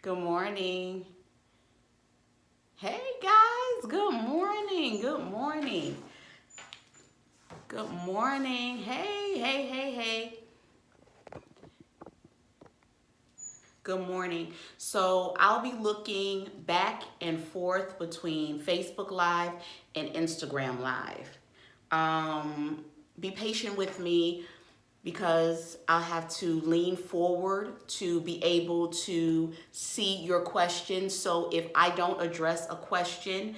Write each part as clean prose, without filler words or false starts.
Good morning. Hey guys, good morning. Good morning. Good morning. Hey. Good morning. So I'll be looking back and forth between Facebook Live and Instagram Live. Be patient with me because I'll have to lean forward to be able to see your questions. So if I don't address a question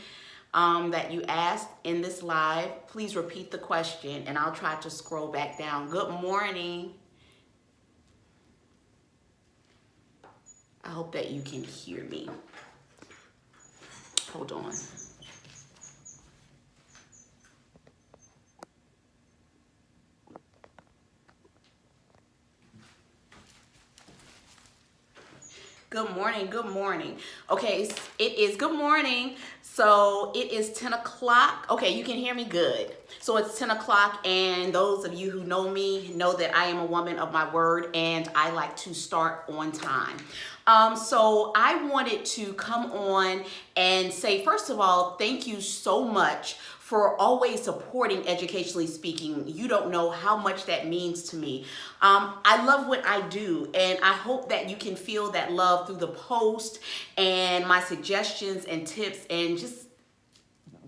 that you asked in this live, please repeat the question and I'll try to scroll back down. Good morning. I hope that you can hear me. Hold on. Good morning, good morning. Okay, it is good morning. So it is 10 o'clock. Okay, you can hear me good. So it's 10 o'clock, and those of you who know me know that I am a woman of my word and I like to start on time. So I wanted to come on and say, first of all, thank you so much for always supporting Educationally Speaking. You don't know how much that means to me. I love what I do, and I hope that you can feel that love through the post and my suggestions and tips and just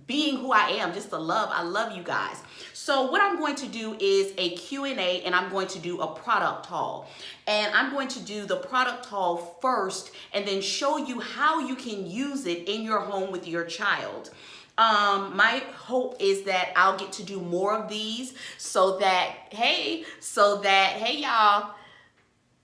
being who I am, just the love. I love you guys. So what I'm going to do is a Q&A, and I'm going to do a product haul. And I'm going to do the product haul first and then show you how you can use it in your home with your child. My hope is that I'll get to do more of these so that, hey y'all,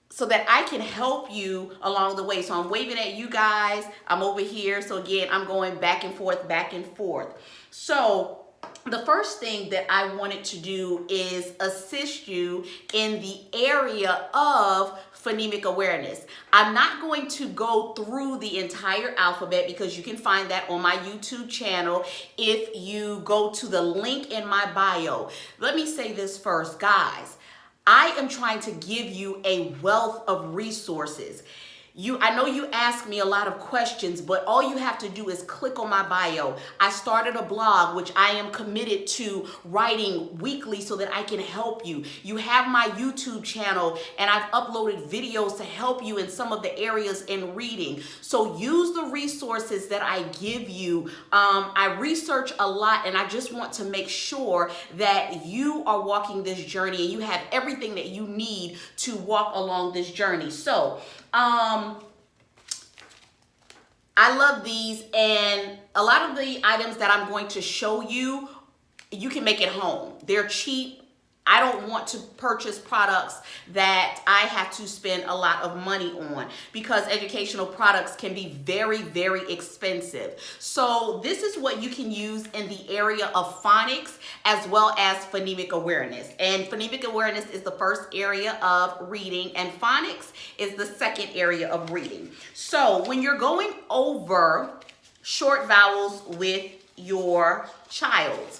so that I can help you along the way. So I'm waving at you guys. I'm over here. So again, I'm going back and forth. So the first thing that I wanted to do is assist you in the area of phonemic awareness. I'm not going to go through the entire alphabet because you can find that on my YouTube channel if you go to the link in my bio. Let me say this first, guys. I am trying to give you a wealth of resources. I know you ask me a lot of questions, but all you have to do is click on my bio. I started a blog, which I am committed to writing weekly so that I can help you. You have my YouTube channel, and I've uploaded videos to help you in some of the areas in reading. So use the resources that I give you. I research a lot, and I just want to make sure that you are walking this journey and you have everything that you need to walk along this journey. So, I love these, and a lot of the items that I'm going to show you, you can make at home. They're cheap. I don't want to purchase products that I have to spend a lot of money on because educational products can be very, very expensive. So this is what you can use in the area of phonics as well as phonemic awareness. And phonemic awareness is the first area of reading, and phonics is the second area of reading. So when you're going over short vowels with your child,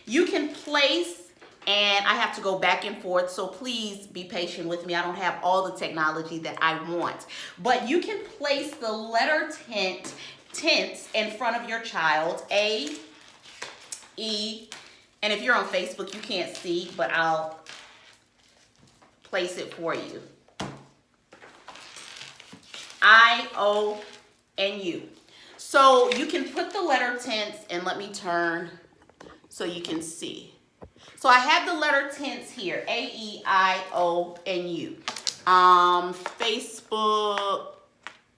you can place, and I have to go back and forth, so please be patient with me. I don't have all the technology that I want. But you can place the letter tense in front of your child, A, E, and if you're on Facebook, you can't see, but I'll place it for you. I, O, and U. So you can put the letter tense, and let me turn so you can see. So I have the letter tense here, A, E, I, O, and U. Facebook,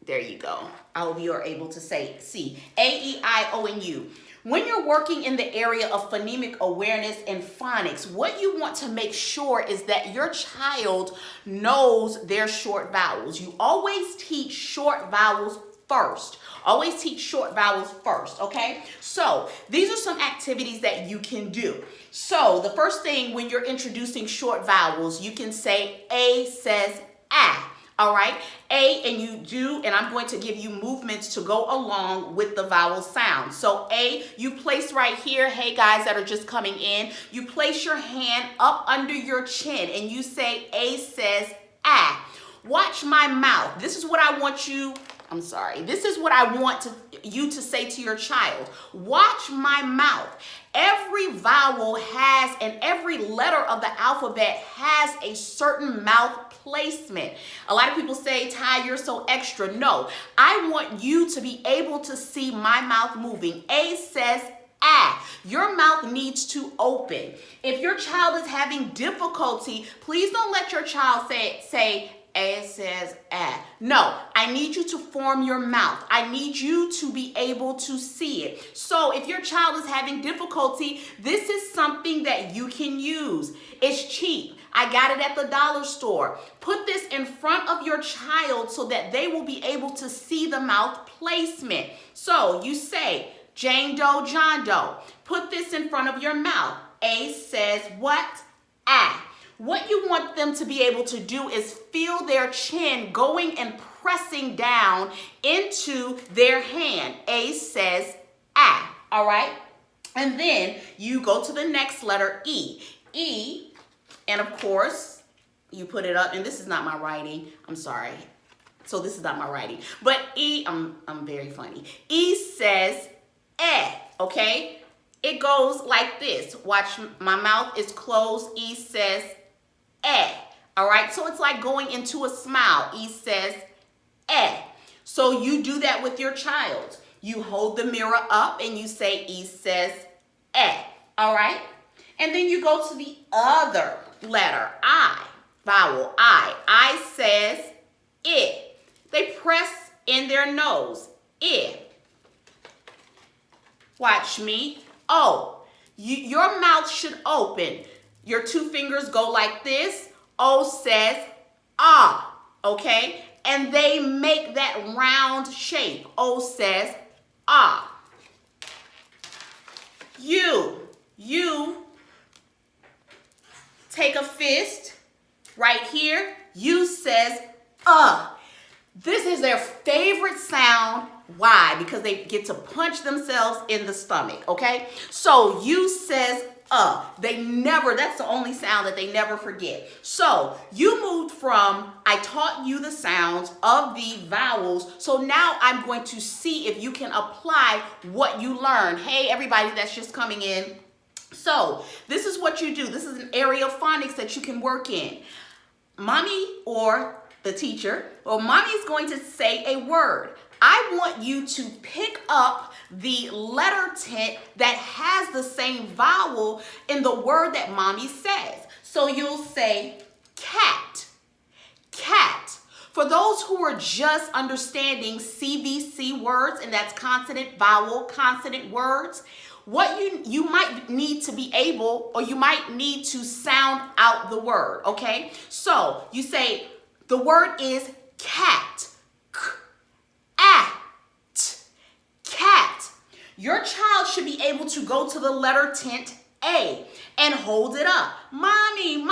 there you go. I hope you are able to see. A, E, I, O, and U. When you're working in the area of phonemic awareness and phonics, what you want to make sure is that your child knows their short vowels. You always teach short vowels first. Always teach short vowels first, okay? So these are some activities that you can do. So the first thing when you're introducing short vowels, you can say A says ah. All right, A, and you do, and I'm going to give you movements to go along with the vowel sound. So A, you place right here. Hey guys that are just coming in, you place your hand up under your chin and you say A says ah. Watch my mouth. This is what I want you I'm sorry. This is what I want you to say to your child. Watch my mouth. Every vowel has, and every letter of the alphabet has a certain mouth placement. A lot of people say, Ty, you're so extra. No, I want you to be able to see my mouth moving. A says ah. Your mouth needs to open. If your child is having difficulty, please don't let your child say A says ah. No, I need you to form your mouth. I need you to be able to see it. So if your child is having difficulty, this is something that you can use. It's cheap. I got it at the dollar store. Put this in front of your child so that they will be able to see the mouth placement. So you say, Jane Doe, John Doe. Put this in front of your mouth. A says what? Ah. What you want them to be able to do is feel their chin going and pressing down into their hand. A says ah, all right? And then you go to the next letter, E. E, and of course, you put it up, and this is not my writing. I'm sorry. So this is not my writing. But E, I'm very funny. E says eh, okay? It goes like this. Watch, my mouth is closed. E says eh, all right? So it's like going into a smile. E says eh. So you do that with your child. You hold the mirror up and you say E says eh, all right? And then you go to the other letter, I, vowel I. I says it. They press in their nose, I. Watch me. O. Your mouth should open. Your two fingers go like this. O says ah, okay? And they make that round shape. O says ah. You take a fist right here. U says This is their favorite sound. Why? Because they get to punch themselves in the stomach, okay? So U says They never, that's the only sound that they never forget. So you moved from, I taught you the sounds of the vowels. So now I'm going to see if you can apply what you learned. Hey, everybody that's just coming in. So this is what you do. This is an area of phonics that you can work in. Mommy or the teacher, well, mommy is going to say a word. I want you to pick up the letter tent that has the same vowel in the word that mommy says. So you'll say cat, cat. For those who are just understanding CVC words, and that's consonant, vowel, consonant words, what you might need to be able, or you might need to sound out the word, okay? So you say, the word is cat, cat. Your child should be able to go to the letter tent A and hold it up. Mommy,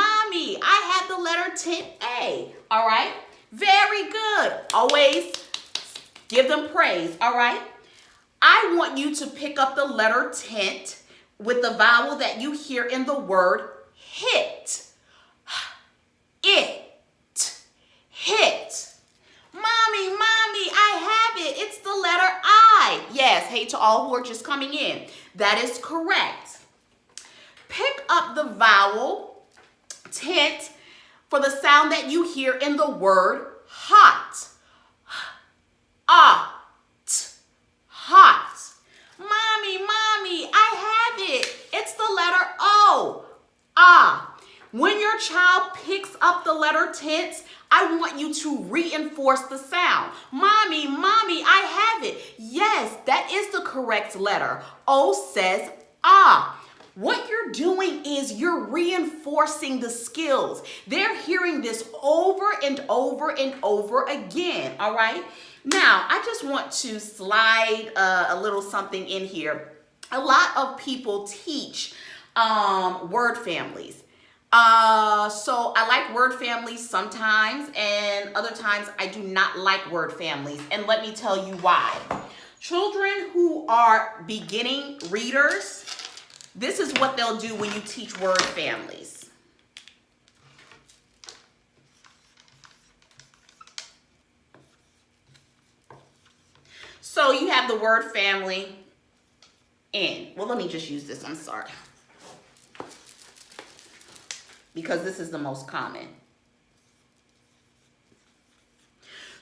I have the letter tent A, all right? Very good. Always give them praise, all right? I want you to pick up the letter tent with the vowel that you hear in the word hit. Hit. Mommy, I have it. It's the letter I. Yes, hey to all who are just coming in. That is correct. Pick up the vowel tent for the sound that you hear in the word hot. Hot. Mommy, I have it. It's the letter O. When your child picks up the letter tent, I want you to reinforce the sound. Mommy, I have it. Yes, that is the correct letter. O says ah. What you're doing is you're reinforcing the skills. They're hearing this over and over and over again, all right? Now, I just want to slide a little something in here. A lot of people teach word families. So I like word families sometimes, and other times I do not like word families. And let me tell you why. Children who are beginning readers, this is what they'll do when you teach word families. So you have the word family in. Well, let me just use this. I'm sorry. Because this is the most common.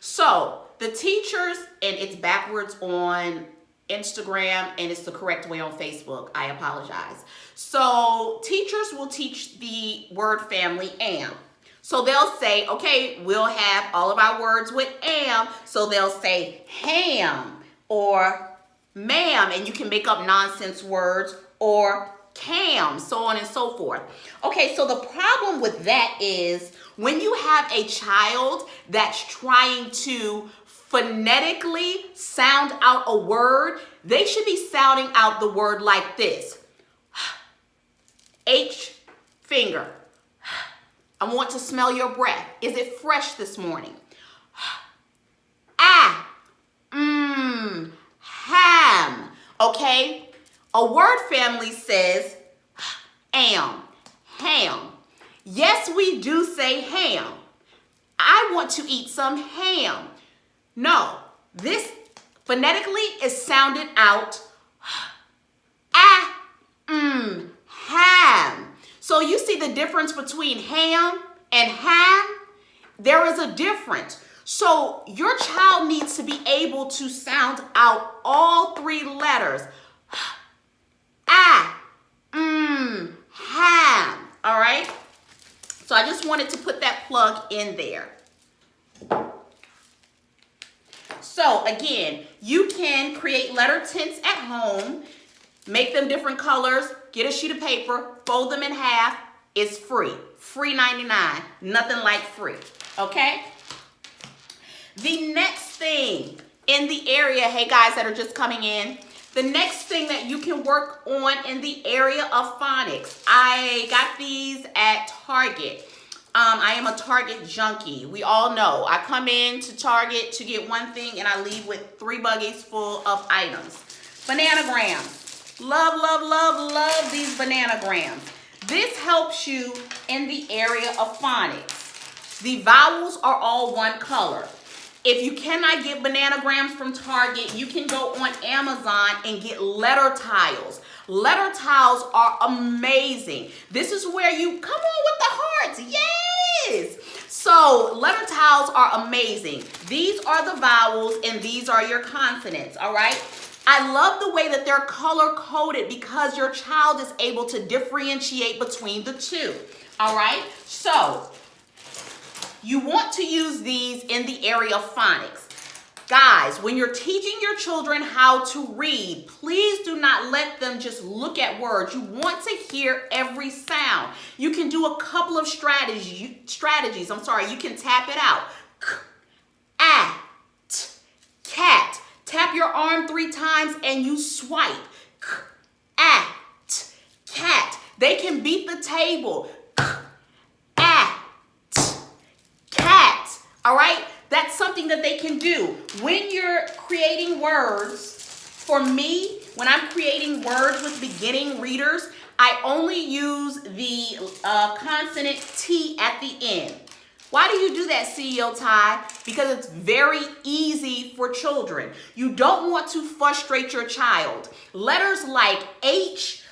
So the teachers, and it's backwards on Instagram and it's the correct way on Facebook. I apologize. So teachers will teach the word family am. So they'll say, okay, we'll have all of our words with am. So they'll say ham or ma'am, and you can make up nonsense words, or cam, so on and so forth. Okay, so the problem with that is when you have a child that's trying to phonetically sound out a word, they should be sounding out the word like this. H, finger. I want to smell your breath. Is it fresh this morning? Ah, ham. Okay? A word family says am, ham. Yes, we do say ham. I want to eat some ham. No, this phonetically is sounded out ham. So you see the difference between ham and ham? There is a difference. So your child needs to be able to sound out all three letters. Ham. All right? So I just wanted to put that plug in there. So again, you can create letter tints at home, make them different colors, get a sheet of paper, fold them in half. It's free. Free 99. Nothing like free. Okay? The next thing in the area, hey guys that are just coming in, the next thing that you can work on in the area of phonics, I got these at Target. I am a Target junkie. We all know. I come in to Target to get one thing and I leave with 3 buggies full of items. Bananagrams. Love, love, love, love these bananagrams. This helps you in the area of phonics. The vowels are all one color. If you cannot get bananagrams from Target, you can go on Amazon and get letter tiles. Letter tiles are amazing. This is where you, come on with the hearts, yes! So letter tiles are amazing. These are the vowels and these are your consonants, all right? I love the way that they're color-coded because your child is able to differentiate between the two, all right? So you want to use these in the area of phonics. Guys, when you're teaching your children how to read, please do not let them just look at words. You want to hear every sound. You can do a couple of strategies. You can tap it out. Cat. Tap your arm 3 times and you swipe. Cat. They can beat the table. All right? That's something that they can do. When you're creating words, for me, when I'm creating words with beginning readers, I only use the consonant T at the end. Why do you do that, CEO Ty? Because it's very easy for children. You don't want to frustrate your child. Letters like H,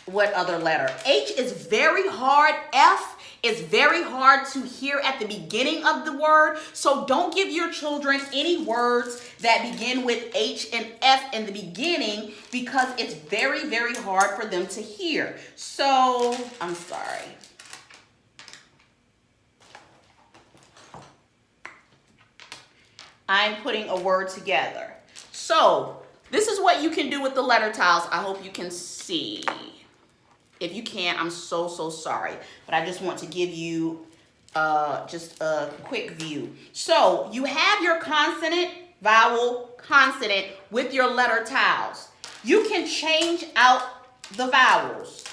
what other letter? H is very hard. F is very hard to hear at the beginning of the word. So don't give your children any words that begin with H and F in the beginning because it's very, very hard for them to hear. So, I'm sorry. I'm putting a word together. So, this is what you can do with the letter tiles. I hope you can see. If you can't, I'm so sorry. But I just want to give you just a quick view. So you have your consonant, vowel, consonant with your letter tiles. You can change out the vowels.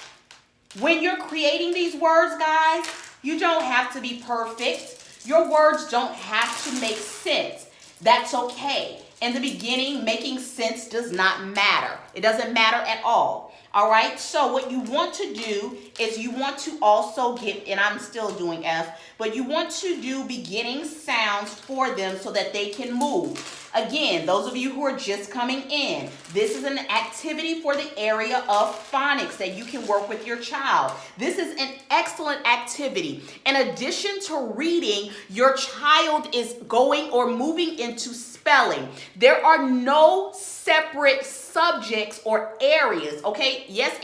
When you're creating these words, guys, you don't have to be perfect. Your words don't have to make sense. That's okay. In the beginning, making sense does not matter. It doesn't matter at all. All right, so what you want to do is you want to also get, and I'm still doing F, but you want to do beginning sounds for them so that they can move. Again, those of you who are just coming in, this is an activity for the area of phonics that you can work with your child. This is an excellent activity. In addition to reading, your child is going or moving into spelling. There are no separate subjects or areas, okay? Yes,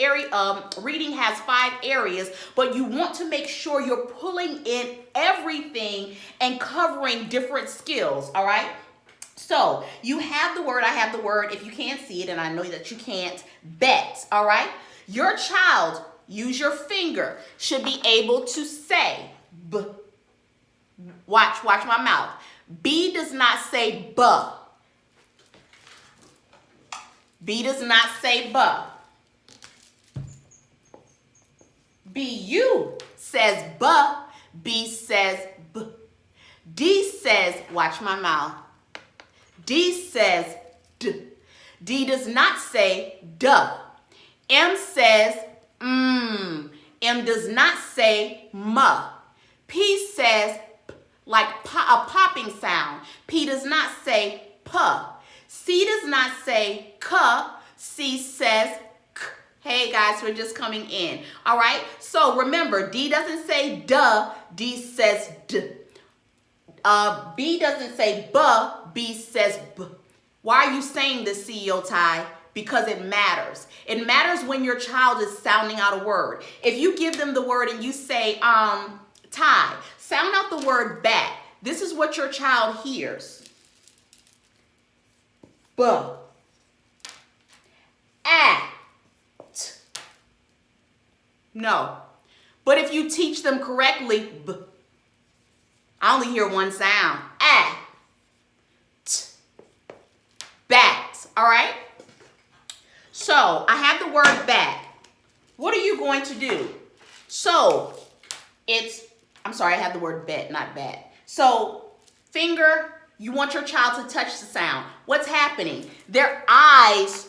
reading has 5 areas, but you want to make sure you're pulling in everything and covering different skills, all right? So you have the word, I have the word, if you can't see it, and I know that you can't, bet, all right? Your child, use your finger, should be able to say B. Watch my mouth. B does not say buh. B does not say buh. B-U says buh. B says b. D says, watch my mouth. D says d. D does not say duh. M says M does not say muh. P says p, like a popping sound. P does not say puh. C does not say cuh. C says k. Hey guys, we're just coming in. All right, so remember, D doesn't say duh. D says d. B doesn't say buh. B says b. Why are you saying this, CEO Ty? Because it matters. It matters when your child is sounding out a word. If you give them the word and you say, Ty, sound out the word bat. This is what your child hears. Buh. At. No. But if you teach them correctly, b. I only hear one sound. At. Bat. All right? So, I have the word bat. What are you going to do? So, I'm sorry, I have the word bet, not bat. So, finger, you want your child to touch the sound. What's happening? Their eyes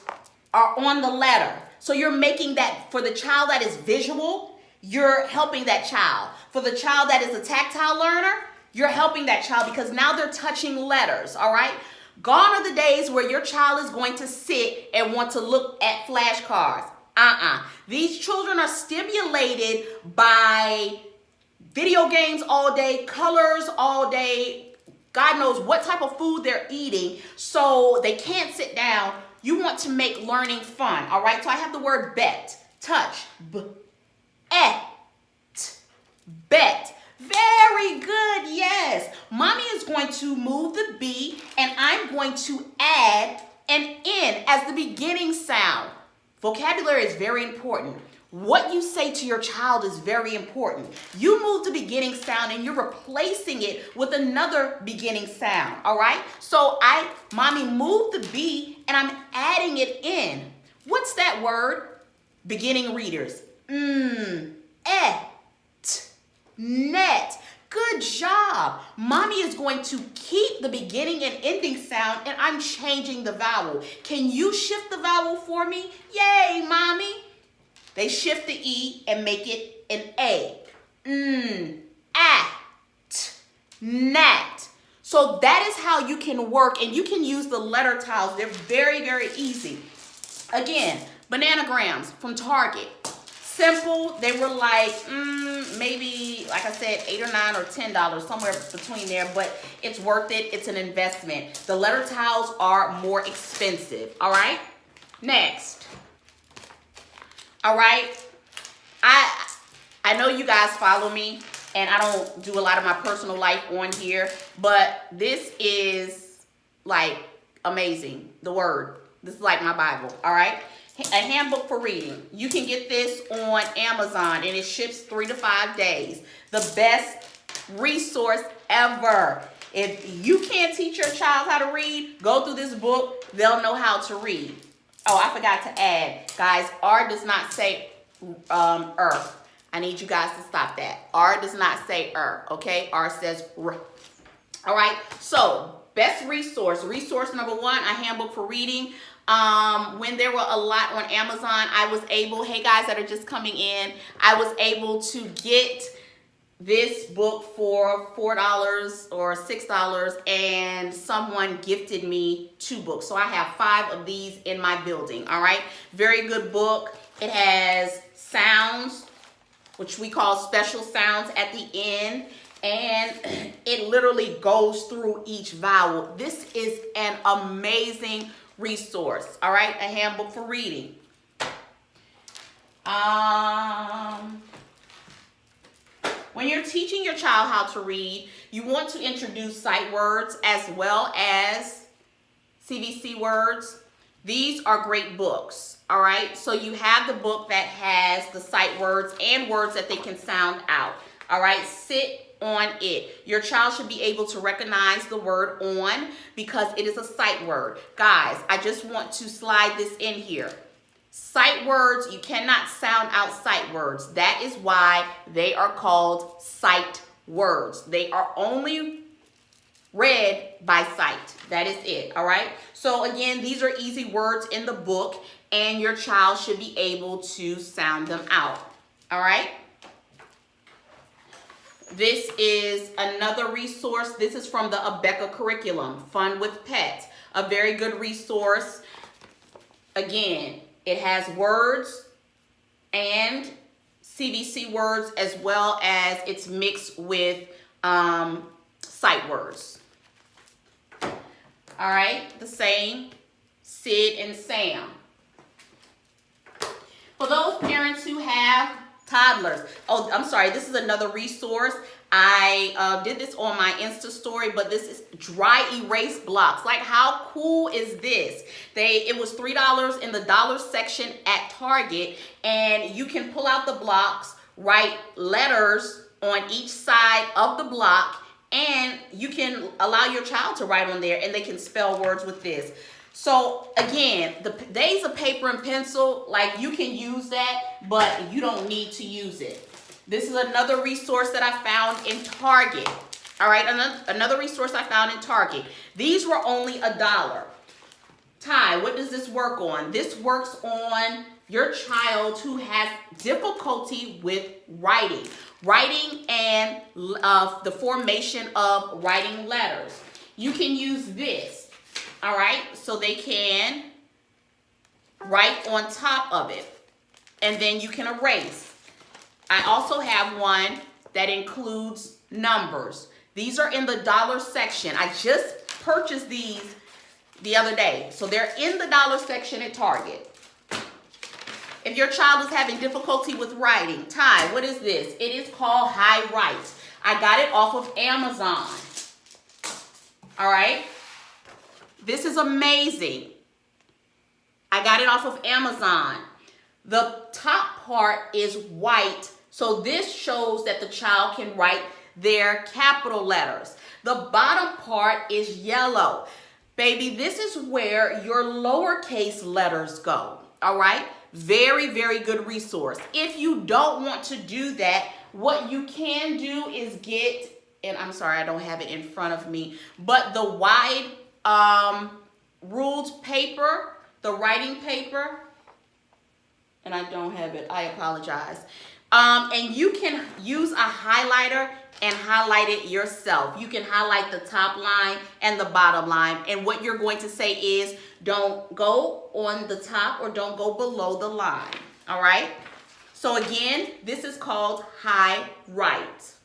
are on the letter. So, you're making that, for the child that is visual, you're helping that child. For the child that is a tactile learner, you're helping that child because now they're touching letters, all right? Gone are the days where your child is going to sit and want to look at flashcards. These children are stimulated by video games all day, colors all day, God knows what type of food they're eating, so they can't sit down. You want to make learning fun, all right? So I have the word bet, touch, bet. Very good, yes. Mommy is going to move the B and I'm going to add an N as the beginning sound. Vocabulary is very important. What you say to your child is very important. You move the beginning sound and you're replacing it with another beginning sound, all right? So mommy moved the B and I'm adding it in. What's that word? Beginning readers. Net. Good job. Mommy is going to keep the beginning and ending sound and I'm changing the vowel. Can you shift the vowel for me? Yay, mommy. They shift the E and make it an A. Nat. So that is how you can work, and you can use the letter tiles. They're very, very easy. Again, bananagrams from Target. Simple. They were like maybe, like I said, $8 or $9 or $10, somewhere between there, but it's worth it. It's an investment. The letter tiles are more expensive. All right. Next. All right. I know you guys follow me, and I don't do a lot of my personal life on here, but this is like amazing. The Word. This is like my Bible. All right. A handbook for reading. You can get this on Amazon and it ships 3 to 5 days. The best resource ever. If you can't teach your child how to read, go through this book. They'll know how to read. Oh, I forgot to add, guys, R does not say I need you guys to stop that. R does not say okay? R says R. All right, so best resource. Resource number 1, a handbook for reading. When there were a lot on Amazon, I was able, hey guys that are just coming in, I was able to get this book for $4 or $6, and someone gifted me 2 books. So I have 5 of these in my building, all right? Very good book. It has sounds, which we call special sounds at the end, and it literally goes through each vowel. This is an amazing resource, all right? A handbook for reading. When you're teaching your child how to read, you want to introduce sight words as well as CVC words. These are great books, all right? So you have the book that has the sight words and words that they can sound out, all right? Sit on it. Your child should be able to recognize the word on because it is a sight word. Guys, I just want to slide this in here. Sight words, you cannot sound out sight words. That is why they are called sight words. They are only read by sight. That is it, all right? So again, these are easy words in the book, and your child should be able to sound them out, all right? This is another resource. This is from the Abeka curriculum, Fun with Pets. A very good resource. Again, it has words and CVC words as well as it's mixed with sight words. All right, the same, Sid and Sam. For those parents who have toddlers. Oh, I'm sorry, this is another resource. I did this on my Insta story, but this is dry erase blocks. Like, how cool is this? It was $3 in the dollar section at Target, and you can pull out the blocks, write letters on each side of the block, and you can allow your child to write on there, and they can spell words with this. So again, the days of paper and pencil, like, you can use that, but you don't need to use it. This is another resource that I found in Target. All right, another resource I found in Target. These were only $1. Ty, what does this work on? This works on your child who has difficulty with writing. Writing and the formation of writing letters. You can use this, all right? So they can write on top of it, and then you can erase. I also have one that includes numbers. These are in the dollar section. I just purchased these the other day. So they're in the dollar section at Target. If your child is having difficulty with writing, Ty, what is this? It is called High Write. I got it off of Amazon. All right. This is amazing. I got it off of Amazon. The top part is white. So this shows that the child can write their capital letters. The bottom part is yellow. Baby, this is where your lowercase letters go, all right? Very, very good resource. If you don't want to do that, what you can do is get, and I'm sorry, I don't have it in front of me, but the wide ruled paper, the writing paper, and I don't have it, I apologize. And you can use a highlighter and highlight it yourself. You can highlight the top line and the bottom line. And what you're going to say is, don't go on the top or don't go below the line. All right? So again, this is called High Write.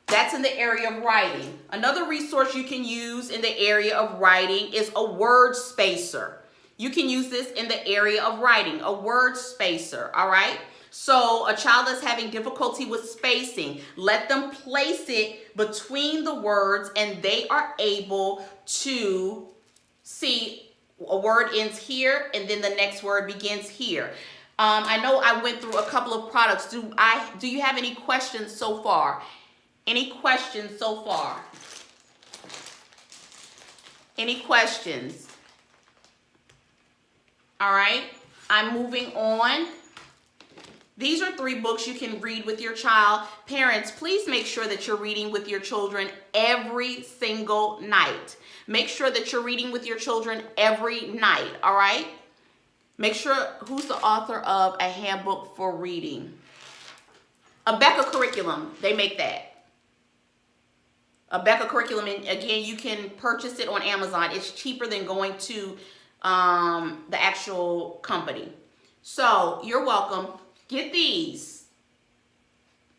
That's in the area of writing. Another resource you can use in the area of writing is a word spacer. You can use this in the area of writing, a word spacer, all right? So a child that's having difficulty with spacing, let them place it between the words and they are able to see a word ends here and then the next word begins here. I know I went through a couple of products. Do you have any questions so far? Any questions so far? Any questions? All right, I'm moving on. These are 3 books you can read with your child. Parents, please make sure that you're reading with your children every single night. Make sure that you're reading with your children every night, all right? Make sure, who's the author of A Handbook for Reading? Abeka Curriculum, they make that. Abeka Curriculum, and again, you can purchase it on Amazon. It's cheaper than going to the actual company. So, you're welcome. Get these.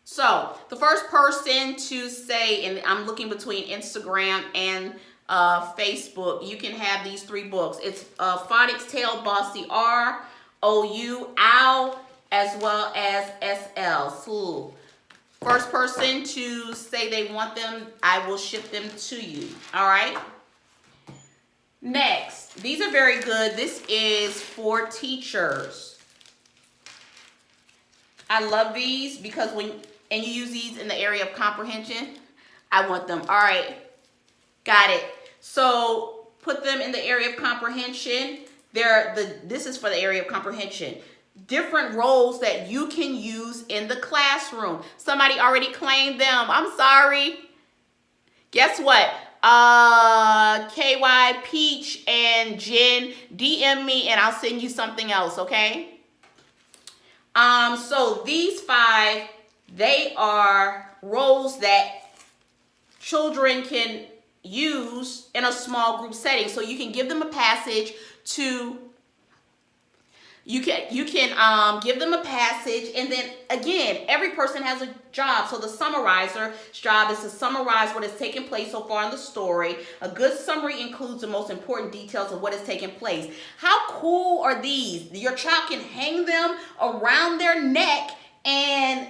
So, the first person to say, and I'm looking between Instagram and Facebook, you can have these 3 books. It's Phonics Tale, Bossy R, OU, OW, as well as SL, SLU. First person to say they want them, I will ship them to you. All right? Next, these are very good. This is for teachers. I love these because and you use these in the area of comprehension, I want them. All right, got it. So put them in the area of comprehension. This is for the area of comprehension. Different roles that you can use in the classroom. Somebody already claimed them. I'm sorry. Guess what? KY, Peach, and Jen, DM me and I'll send you something else, okay? So these 5, they are roles that children can use in a small group setting. So you can give them a passage to, you can give them a passage, and then again, every person has a job. So the summarizer's job is to summarize what has taken place so far in the story. A good summary includes the most important details of what has taken place. How cool are these? Your child can hang them around their neck and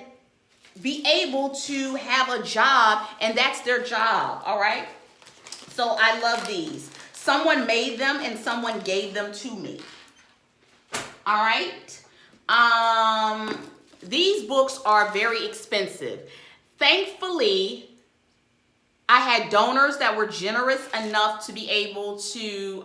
be able to have a job, and that's their job, all right? So I love these. Someone made them and someone gave them to me. All right. These books are very expensive. Thankfully, I had donors that were generous enough to be able to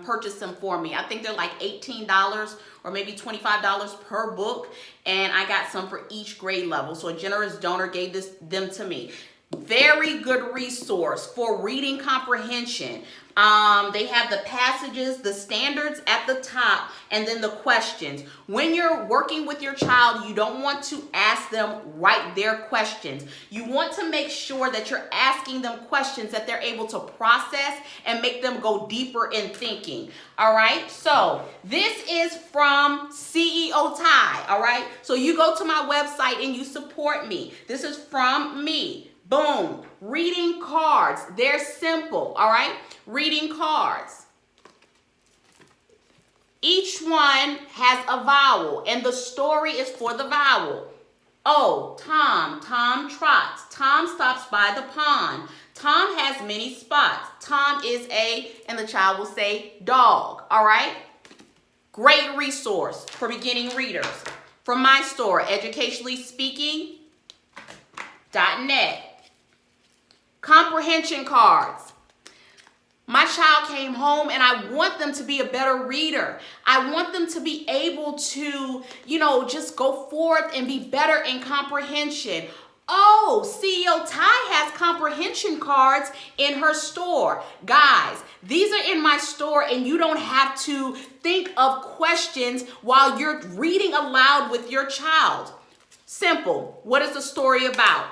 purchase them for me. I think they're like $18 or maybe $25 per book, and I got some for each grade level. So a generous donor gave them to me. Very good resource for reading comprehension. They have the passages, the standards at the top, and then the questions. When you're working with your child, you don't want to ask them right their questions. You want to make sure that you're asking them questions that they're able to process and make them go deeper in thinking. All right, so this is from CEO Ty. All right, so you go to my website and you support me. This is from me. Boom. Reading cards. They're simple. All right. Reading cards. Each one has a vowel, and the story is for the vowel. Oh, Tom. Tom trots. Tom stops by the pond. Tom has many spots. Tom is and the child will say, dog. All right. Great resource for beginning readers. From my store, educationallyspeaking.net. Comprehension cards. My child came home and I want them to be a better reader. I want them to be able to, just go forth and be better in comprehension. Oh, CEO Ty has comprehension cards in her store. Guys, these are in my store and you don't have to think of questions while you're reading aloud with your child. Simple. What is the story about?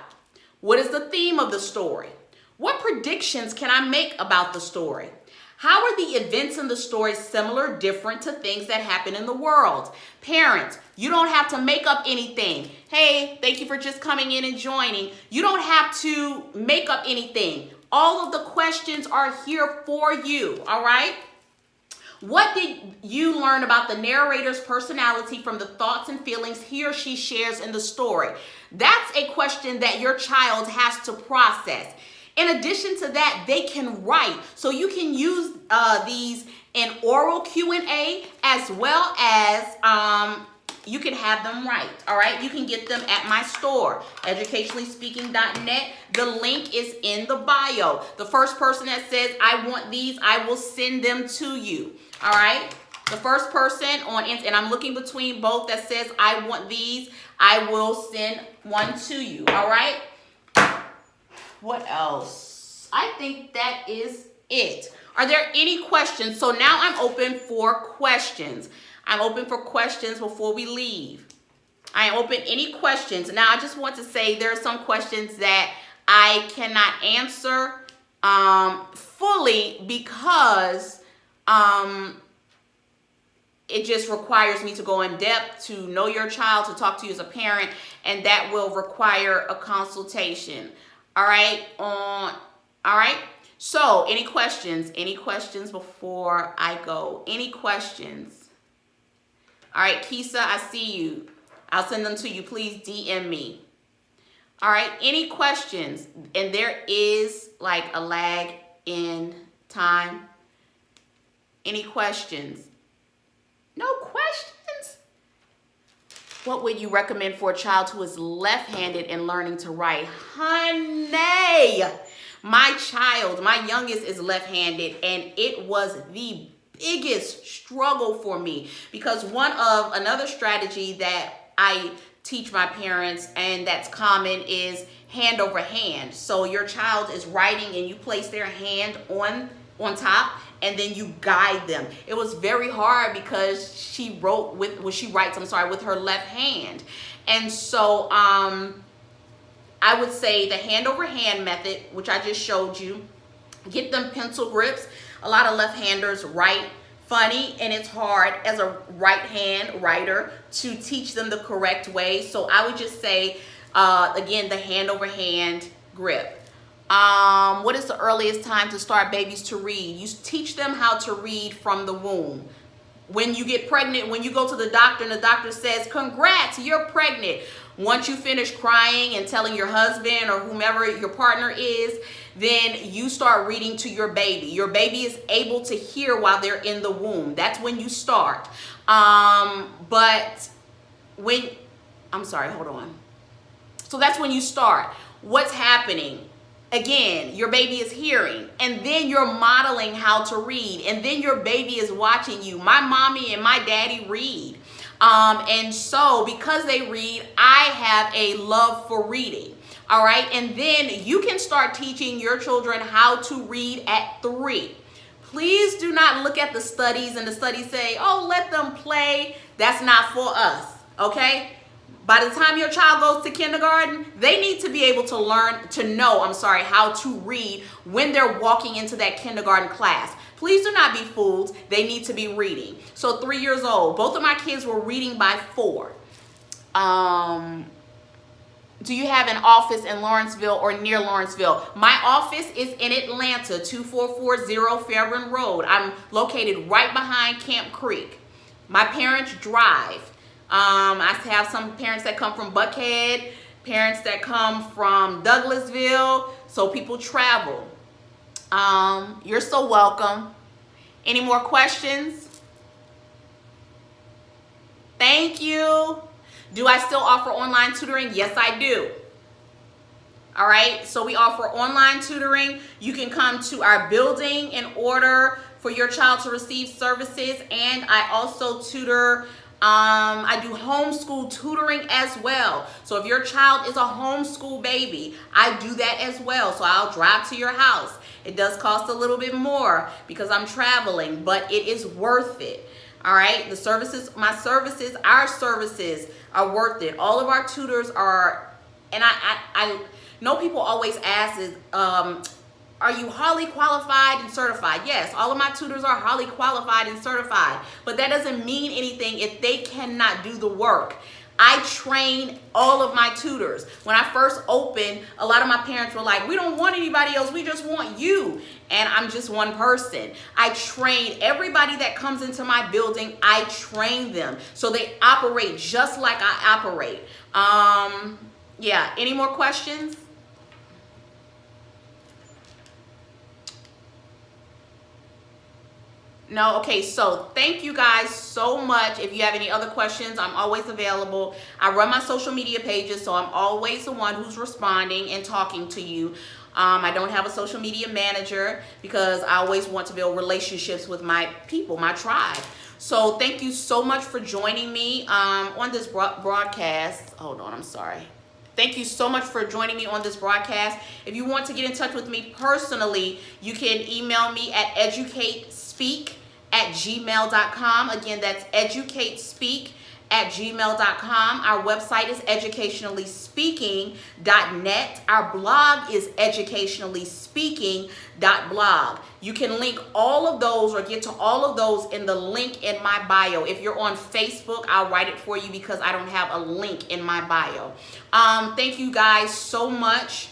What is the theme of the story? What predictions can I make about the story? How are the events in the story similar, different to things that happen in the world? Parents, you don't have to make up anything. Hey, thank you for just coming in and joining. You don't have to make up anything. All of the questions are here for you, all right? What did you learn about the narrator's personality from the thoughts and feelings he or she shares in the story? That's a question that your child has to process. In addition to that, they can write. So you can use these in oral Q&A as well as you can have them write. All right, you can get them at my store, educationallyspeaking.net. The link is in the bio. The first person that says, I want these, I will send them to you. All right. The first person on, and I'm looking between both that says, I want these, I will send one to you. All right. What else? I think that is it. Are there any questions? So now I'm open for questions. I'm open for questions before we leave. I am open any questions. Now I just want to say there are some questions that I cannot answer fully because it just requires me to go in depth to know your child, to talk to you as a parent, and that will require a consultation. All right. All right. So any questions? Any questions before I go? Any questions? All right, Kisa, I see you. I'll send them to you. Please DM me. All right. Any questions? And there is like a lag in time. Any questions? No questions? What would you recommend for a child who is left-handed and learning to write? Honey, my child, my youngest is left-handed, and it was the biggest struggle for me because another strategy that I teach my parents, and that's common, is hand over hand. So your child is writing and you place their hand on top and then you guide them. It was very hard because she writes with her left hand. And so I would say the hand over hand method, which I just showed you, get them pencil grips. A lot of left-handers write funny, and it's hard as a right-hand writer to teach them the correct way. So I would just say, again, the hand over hand grip. What is the earliest time to start babies to read? You teach them how to read from the womb. When you get pregnant, when you go to the doctor and the doctor says, congrats, you're pregnant. Once you finish crying and telling your husband or whomever your partner is, then you start reading to your baby. Your baby is able to hear while they're in the womb. That's when you start. So that's when you start. What's happening? Again, your baby is hearing, and then you're modeling how to read, and then your baby is watching you. My mommy and my daddy read. And so because they read, I have a love for reading. All right. And then you can start teaching your children how to read at 3. Please do not look at the studies and the studies say, oh, let them play. That's not for us. Okay. By the time your child goes to kindergarten, they need to be able to know how to read when they're walking into that kindergarten class. Please do not be fooled. They need to be reading. So 3 years old, both of my kids were reading by 4. Do you have an office in Lawrenceville or near Lawrenceville? My office is in Atlanta, 2440 Fairburn Road. I'm located right behind Camp Creek. My parents drive. I have some parents that come from Buckhead, parents that come from Douglasville, so people travel. You're so welcome. Any more questions? Thank you. Do I still offer online tutoring? Yes, I do. All right, so we offer online tutoring. You can come to our building in order for your child to receive services, and I also tutor. I do homeschool tutoring as well. So if your child is a homeschool baby, I do that as well. So I'll drive to your house. It does cost a little bit more because I'm traveling, but it is worth it. All right, our services are worth it. All of our tutors are, and I know people always ask is, are you highly qualified and certified? Yes, all of my tutors are highly qualified and certified, but that doesn't mean anything if they cannot do the work. I train all of my tutors. When I first opened, a lot of my parents were like, we don't want anybody else, we just want you. And I'm just one person. I train everybody that comes into my building, I train them. So they operate just like I operate. Yeah, any more questions? No? Okay, so thank you guys so much. If you have any other questions, I'm always available. I run my social media pages, so I'm always the one who's responding and talking to you. I don't have a social media manager because I always want to build relationships with my people, my tribe. So thank you so much for joining me on this broadcast. Hold on, I'm sorry. Thank you so much for joining me on this broadcast. If you want to get in touch with me personally, you can email me at educatespeak@gmail.com. Again, that's educatespeak@gmail.com. Our website is educationallyspeaking.net. Our blog is educationallyspeaking.blog. You can link all of those or get to all of those in the link in my bio. If you're on Facebook, I'll write it for you because I don't have a link in my bio. Thank you guys so much.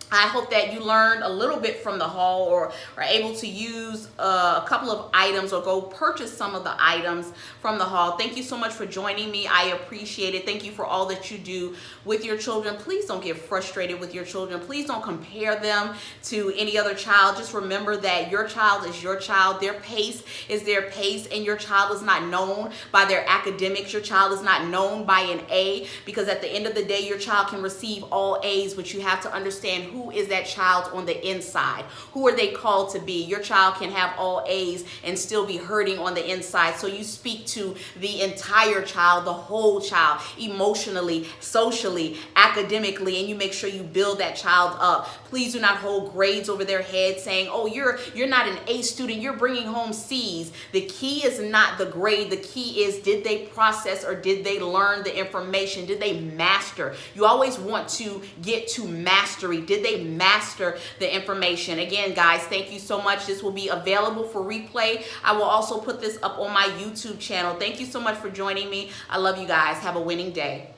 I hope that you learned a little bit from the haul or are able to use a couple of items or go purchase some of the items from the haul. Thank you so much for joining me. I appreciate it. Thank you for all that you do with your children. Please don't get frustrated with your children. Please don't compare them to any other child. Just remember that your child is your child. Their pace is their pace, and your child is not known by their academics. Your child is not known by an A, because at the end of the day, your child can receive all A's, but you have to understand who is that child on the inside. Who are they called to be? Your child can have all A's and still be hurting on the inside. So you speak to the entire child, the whole child, emotionally, socially, academically, and you make sure you build that child up. Please do not hold grades over their head saying, oh, you're not an A student, you're bringing home C's. The key is not the grade. The key is, did they process or did they learn the information? Did they master? You always want to get to mastery. Did they master the information? Again, guys, thank you so much. This will be available for replay. I will also put this up on my YouTube channel. Thank you so much for joining me. I love you guys. Have a winning day.